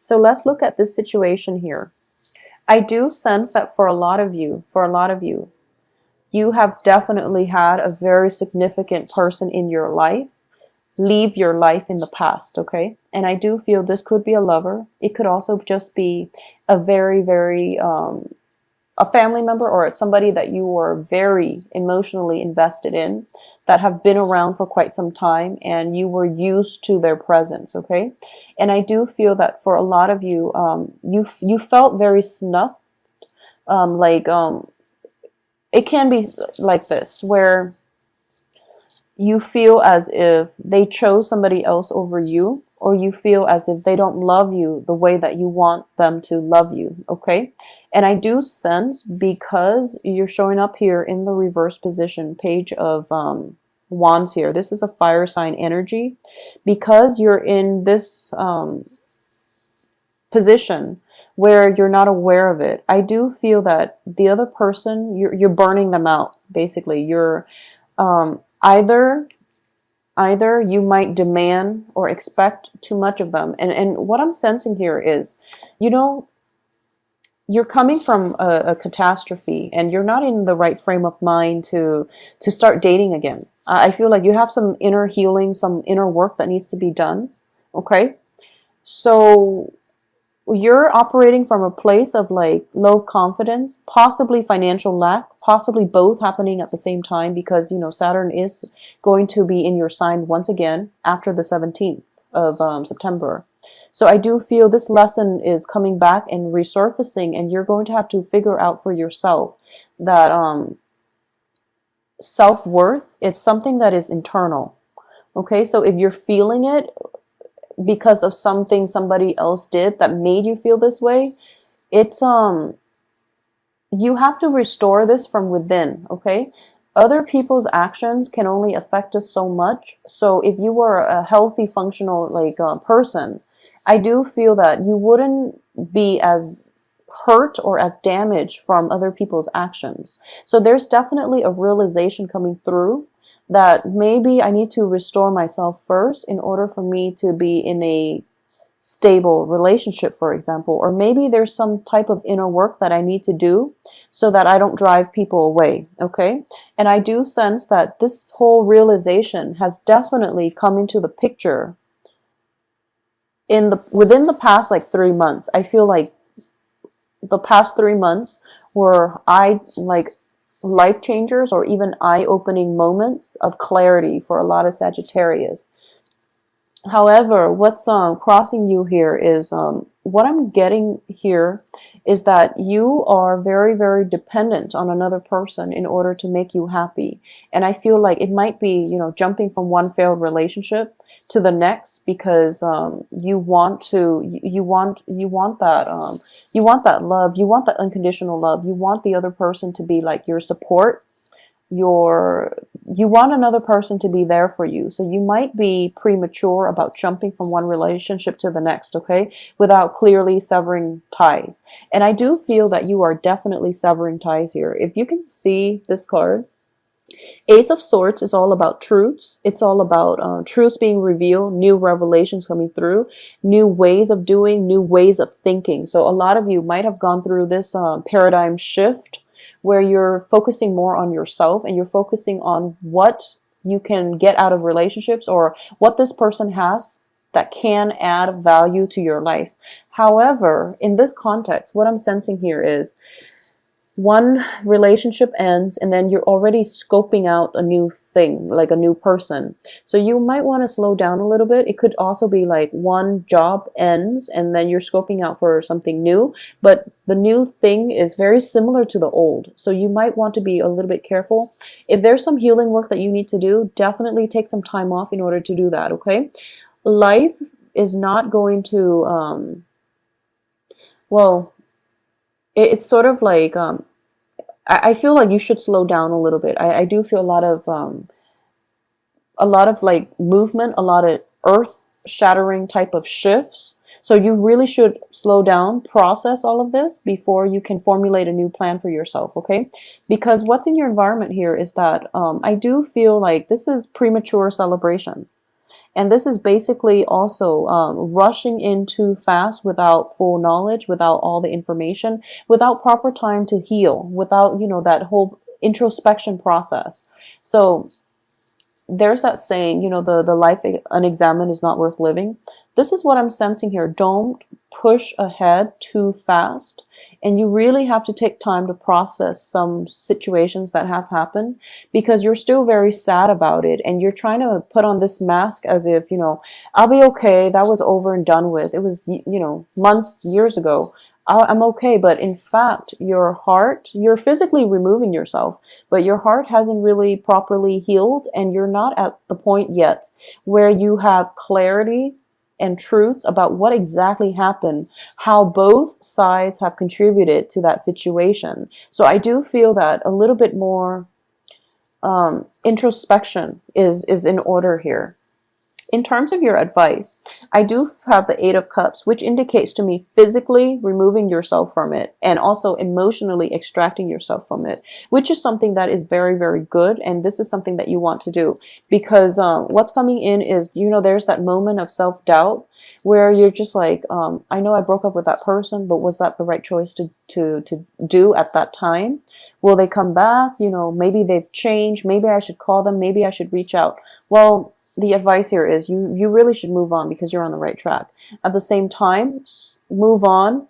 So let's look at this situation here. I do sense that for a lot of you, you have definitely had a very significant person in your life leave your life in the past, okay? And I do feel this could be a lover. It could also just be a very, a family member, or it's somebody that you were very emotionally invested in, that have been around for quite some time and you were used to their presence, okay? And I do feel that for a lot of you, you felt very snuffed, like it can be like this, where you feel as if they chose somebody else over you, or you feel as if they don't love you the way that you want them to love you, okay? And I do sense, because you're showing up here in the reverse position, Page of Wands here. This is a fire sign energy. Because you're in this position where you're not aware of it, I do feel that the other person, you're burning them out, basically. You're either you might demand or expect too much of them. And what I'm sensing here is, you know, you're coming from a catastrophe and you're not in the right frame of mind to start dating again. I feel like you have some inner healing, some inner work that needs to be done. Okay. So you're operating from a place of like low confidence, possibly financial lack, possibly both happening at the same time, because, you know, Saturn is going to be in your sign once again after the 17th of September. So I do feel this lesson is coming back and resurfacing, and you're going to have to figure out for yourself that self-worth is something that is internal. Okay, so if you're feeling it because of something somebody else did that made you feel this way, it's you have to restore this from within, okay? Other people's actions can only affect us so much. So if you were a healthy, functional person, I do feel that you wouldn't be as hurt or as damaged from other people's actions. So there's definitely a realization coming through that maybe I need to restore myself first in order for me to be in a stable relationship, for example. Or maybe there's some type of inner work that I need to do so that I don't drive people away, okay? And I do sense that this whole realization has definitely come into the picture within the past like 3 months. I feel like the past 3 months were life changers, or even eye-opening moments of clarity for a lot of Sagittarius. However, what's crossing you here is, what I'm getting here is that you are very dependent on another person in order to make you happy. And I feel like it might be, you know, jumping from one failed relationship to the next, because you want that you want that love, you want that unconditional love, you want the other person to be like your support, you want another person to be there for you. So you might be premature about jumping from one relationship to the next, okay, without clearly severing ties. And I do feel that you are definitely severing ties here. If you can see this card, Ace of Swords is all about truths. It's all about truths being revealed, new revelations coming through, new ways of doing, new ways of thinking. So a lot of you might have gone through this paradigm shift where you're focusing more on yourself and you're focusing on what you can get out of relationships, or what this person has that can add value to your life. However, in this context, what I'm sensing here is one relationship ends and then you're already scoping out a new thing, like a new person. So you might want to slow down a little bit. It could also be like one job ends and then you're scoping out for something new, but the new thing is very similar to the old. So you might want to be a little bit careful. If there's some healing work that you need to do, definitely take some time off in order to do that, okay? Life is not going to, well, it's sort of like, I feel like you should slow down a little bit. I do feel a lot of like movement, a lot of earth shattering type of shifts. So you really should slow down, process all of this before you can formulate a new plan for yourself, okay? Because what's in your environment here is that I do feel like this is premature celebration. And this is basically also rushing in too fast without full knowledge, without all the information, without proper time to heal, without, you know, that whole introspection process. So there's that saying, you know, the life unexamined is not worth living. This is what I'm sensing here. Don't push ahead too fast. And you really have to take time to process some situations that have happened, because you're still very sad about it. And you're trying to put on this mask as if, you know, I'll be okay. That was over and done with. It was, you know, months, years ago. I'm okay. But in fact, your heart, you're physically removing yourself, but your heart hasn't really properly healed. And you're not at the point yet where you have clarity and truths about what exactly happened, how both sides have contributed to that situation. So I do feel that a little bit more introspection is in order here. In terms of your advice, I do have the Eight of Cups, which indicates to me physically removing yourself from it and also emotionally extracting yourself from it, which is something that is very, very good. And this is something that you want to do, because what's coming in is, you know, there's that moment of self-doubt where you're just like, I know I broke up with that person, but was that the right choice to do at that time? Will they come back? You know, maybe they've changed. Maybe I should call them. Maybe I should reach out. Well, the advice here is you really should move on, because you're on the right track. At the same time, move on,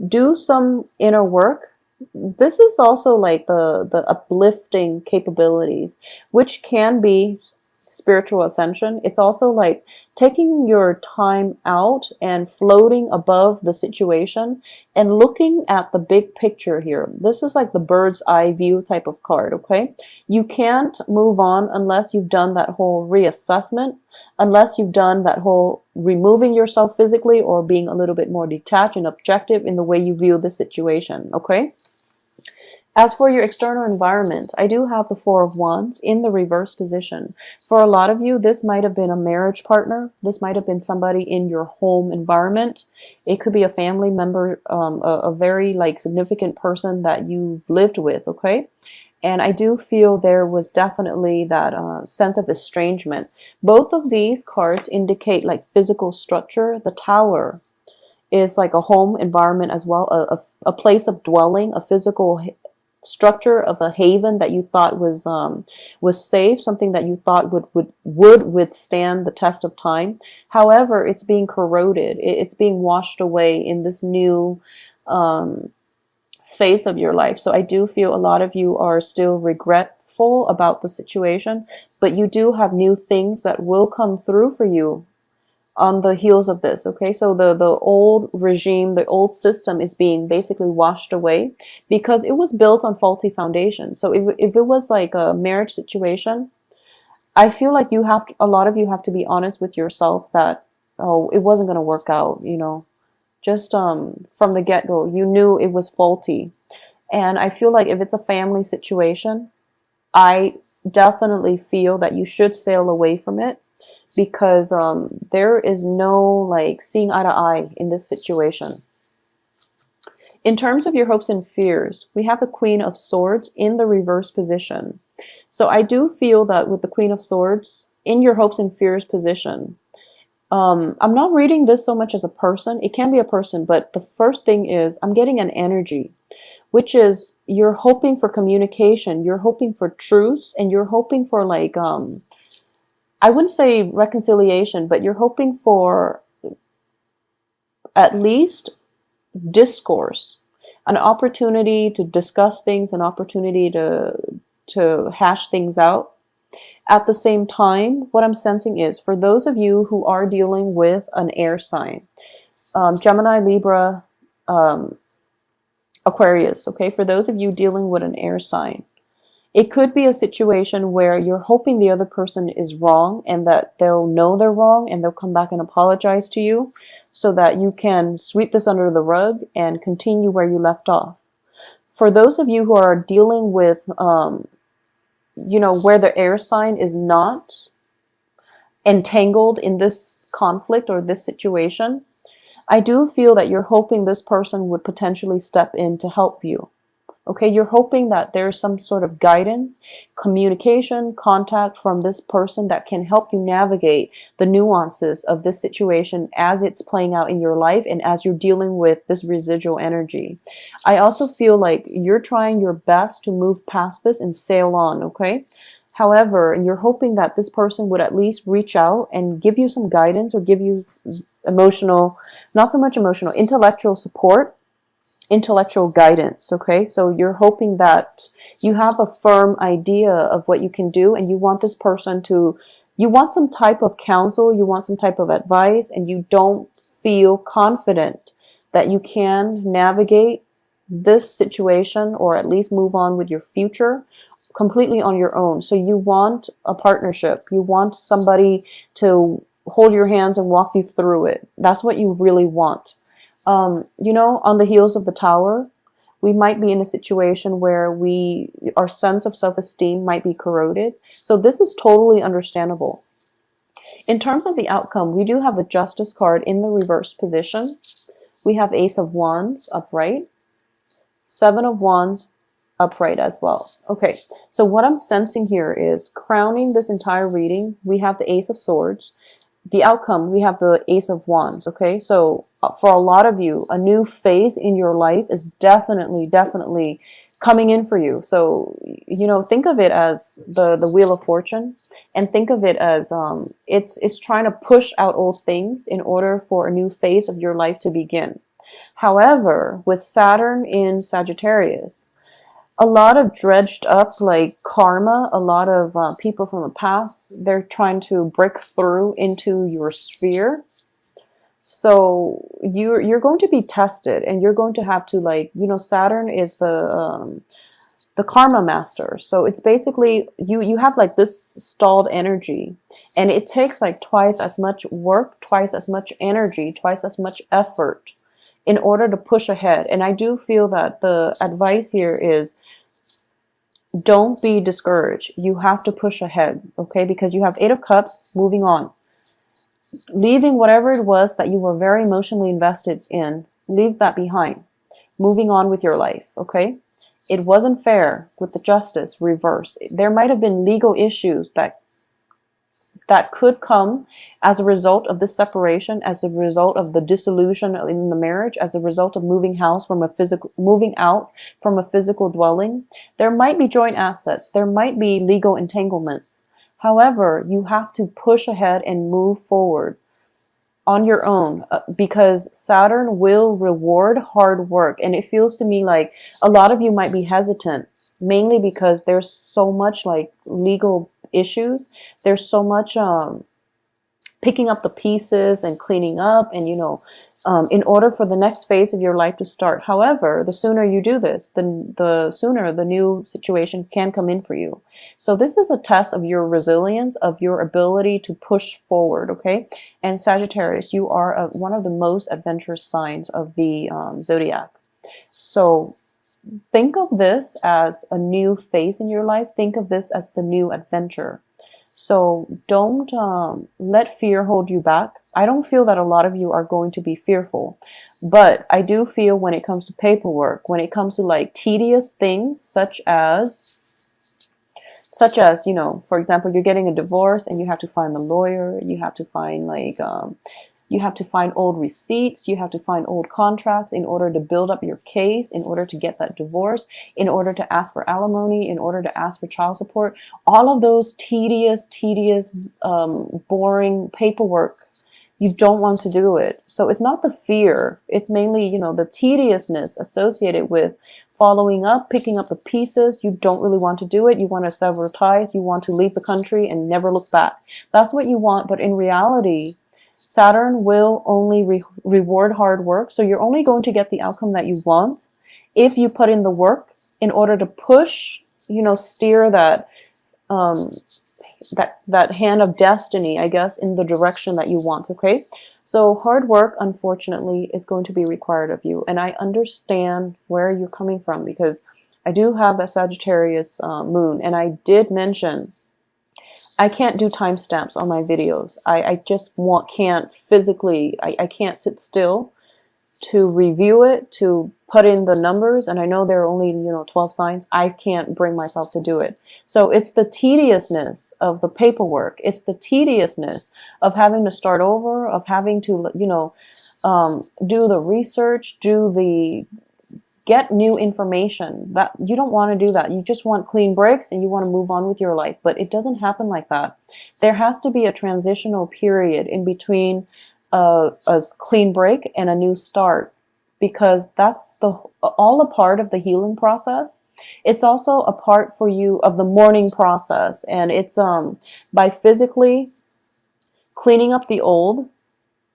do some inner work. This is also like the uplifting capabilities, which can be spiritual ascension. It's also like taking your time out and floating above the situation and looking at the big picture here. This is like the bird's eye view type of card, okay? You can't move on unless you've done that whole reassessment, unless you've done that whole removing yourself physically or being a little bit more detached and objective in the way you view the situation, okay? As for your external environment, I do have the Four of Wands in the reverse position. For a lot of you, this might have been a marriage partner. This might have been somebody in your home environment. It could be a family member, a very like significant person that you've lived with, okay? And I do feel there was definitely that sense of estrangement. Both of these cards indicate like physical structure. The Tower is like a home environment as well, a place of dwelling, a physical structure of a haven that you thought was safe, something that you thought would withstand the test of time. However, it's being corroded. It's being washed away in this new phase of your life. So I do feel a lot of you are still regretful about the situation, but you do have new things that will come through for you on the heels of this, okay? So the old regime, the old system is being basically washed away because it was built on faulty foundation. So if it was like a marriage situation, I feel like you have to, a lot of you have to be honest with yourself that, oh, it wasn't going to work out, you know, just from the get-go, you knew it was faulty. And I feel like if it's a family situation, I definitely feel that you should sail away from it, because there is no like seeing eye to eye in this situation. In terms of your hopes and fears, we have the Queen of Swords in the reverse position. So I do feel that with the Queen of Swords in your hopes and fears position, I'm not reading this so much as a person. It can be a person, but the first thing is I'm getting an energy, which is you're hoping for communication, you're hoping for truths, and you're hoping for like, I wouldn't say reconciliation, but you're hoping for at least discourse, an opportunity to discuss things, an opportunity to hash things out. At the same time, what I'm sensing is for those of you who are dealing with an air sign, Gemini, Libra, Aquarius, okay? For those of you dealing with an air sign, it could be a situation where you're hoping the other person is wrong and that they'll know they're wrong and they'll come back and apologize to you so that you can sweep this under the rug and continue where you left off. For those of you who are dealing with, you know, where the air sign is not entangled in this conflict or this situation, I do feel that you're hoping this person would potentially step in to help you. Okay, you're hoping that there's some sort of guidance, communication, contact from this person that can help you navigate the nuances of this situation as it's playing out in your life and as you're dealing with this residual energy. I also feel like you're trying your best to move past this and sail on, okay? However, you're hoping that this person would at least reach out and give you some guidance or give you emotional, not so much emotional, intellectual support, intellectual guidance. Okay, so you're hoping that you have a firm idea of what you can do, and you want this person to, you want some type of counsel, you want some type of advice, and you don't feel confident that you can navigate this situation or at least move on with your future completely on your own. So you want a partnership, you want somebody to hold your hands and walk you through it. That's what you really want. You know, on the heels of the Tower, we might be in a situation where our sense of self-esteem might be corroded. So this is totally understandable. In terms of the outcome, we do have the Justice card in the reverse position. We have Ace of Wands upright, Seven of Wands upright as well. Okay, so what I'm sensing here is crowning this entire reading, we have the Ace of Swords. The outcome, we have the Ace of Wands. Okay, so for a lot of you, a new phase in your life is definitely coming in for you. So, you know, think of it as the Wheel of Fortune, and think of it as it's trying to push out old things in order for a new phase of your life to begin. However, with Saturn in Sagittarius, a lot of dredged up like karma, a lot of people from the past, they're trying to break through into your sphere. So you're going to be tested, and you're going to have to, like, you know, Saturn is the karma master. So it's basically you have like this stalled energy, and it takes like twice as much work, twice as much energy, twice as much effort in order to push ahead. And I do feel that the advice here is, don't be discouraged. You have to push ahead, okay? Because you have Eight of Cups, moving on. Leaving whatever it was that you were very emotionally invested in, leave that behind. Moving on with your life, okay? It wasn't fair with the Justice reversed. There might have been legal issues that could come as a result of this separation, as a result of the dissolution in the marriage, as a result of moving out from a physical dwelling. There might be joint assets. There might be legal entanglements. However, you have to push ahead and move forward on your own, because Saturn will reward hard work. And it feels to me like a lot of you might be hesitant, mainly because there's so much like legal issues. There's so much picking up the pieces and cleaning up, and you know, in order for the next phase of your life to start. However, the sooner you do this, the sooner the new situation can come in for you. So this is a test of your resilience, of your ability to push forward, okay? And Sagittarius, you are one of the most adventurous signs of the zodiac. So think of this as a new phase in your life. Think of this as the new adventure. So don't let fear hold you back. I don't feel that a lot of you are going to be fearful, but I do feel when it comes to paperwork, when it comes to like tedious things, such as, you know, for example, you're getting a divorce and you have to find the lawyer, you have to find like, you have to find old receipts, you have to find old contracts in order to build up your case, in order to get that divorce, in order to ask for alimony, in order to ask for child support. All of those tedious, boring paperwork, you don't want to do it. So it's not the fear, it's mainly, you know, the tediousness associated with following up, picking up the pieces. You don't really want to do it. You want to sever ties. You want to leave the country and never look back. That's what you want. But in reality, Saturn will only reward hard work. So you're only going to get the outcome that you want if you put in the work in order to push, you know, steer that that hand of destiny, I guess, in the direction that you want, okay? So hard work, unfortunately, is going to be required of you. And I understand where you're coming from, because I do have that Sagittarius moon. And I did mention I can't do timestamps on my videos. I just can't physically, I can't sit still to review it, to put in the numbers, and I know there are only, 12 signs. I can't bring myself to do it. So it's the tediousness of the paperwork. It's the tediousness of having to start over, of having to, do the research, get new information. That you don't want to do that. You just want clean breaks and you want to move on with your life. But it doesn't happen like that. There has to be a transitional period in between a clean break and a new start, because that's all a part of the healing process. It's also a part for you of the mourning process, and it's by physically cleaning up the old,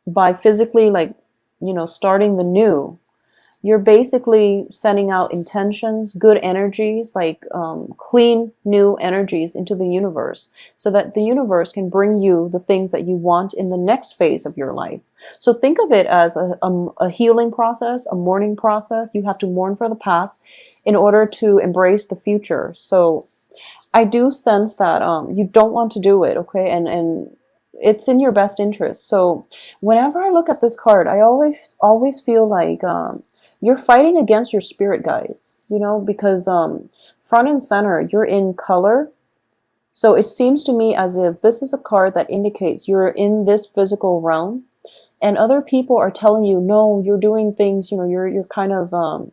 by physically starting the new. You're basically sending out intentions, good energies, clean new energies into the universe, so that the universe can bring you the things that you want in the next phase of your life. So think of it as a healing process, a mourning process. You have to mourn for the past in order to embrace the future. So I do sense that you don't want to do it, okay? And it's in your best interest. So whenever I look at this card, I always feel like you're fighting against your spirit guides, because front and center, you're in color. So it seems to me as if this is a card that indicates you're in this physical realm, and other people are telling you, no, you're doing things, you're kind of,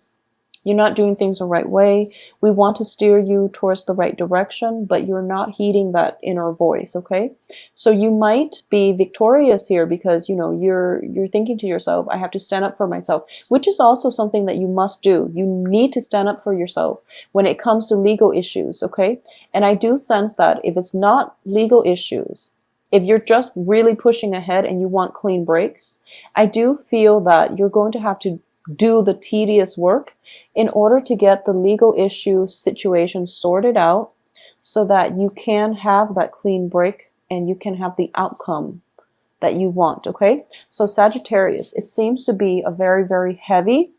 you're not doing things the right way. We want to steer you towards the right direction, but you're not heeding that inner voice, okay? So you might be victorious here because, you're thinking to yourself, I have to stand up for myself, which is also something that you must do. You need to stand up for yourself when it comes to legal issues, okay? And I do sense that if it's not legal issues, if you're just really pushing ahead and you want clean breaks, I do feel that you're going to have to do the tedious work in order to get the legal issue situation sorted out, so that you can have that clean break and you can have the outcome that you want, okay? So Sagittarius, it seems to be a very, very heavy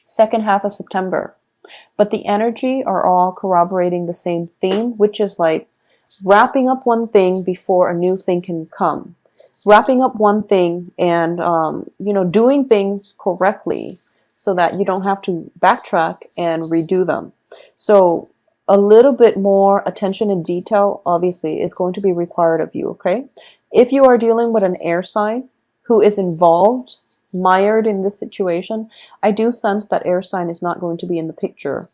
second half of September, but the energy are all corroborating the same theme, which is like wrapping up one thing before a new thing can come. Wrapping up one thing and, doing things correctly so that you don't have to backtrack and redo them. So a little bit more attention and detail, obviously, is going to be required of you, okay? If you are dealing with an air sign who is involved, mired in this situation, I do sense that air sign is not going to be in the picture.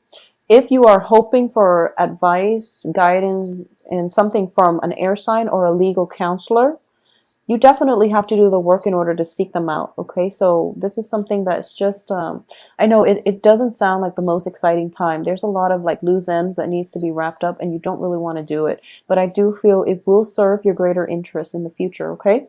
If you are hoping for advice, guidance, and something from an air sign or a legal counselor, you definitely have to do the work in order to seek them out, okay? So this is something that's just, I know it doesn't sound like the most exciting time. There's a lot of loose ends that needs to be wrapped up and you don't really want to do it. But I do feel it will serve your greater interest in the future, okay?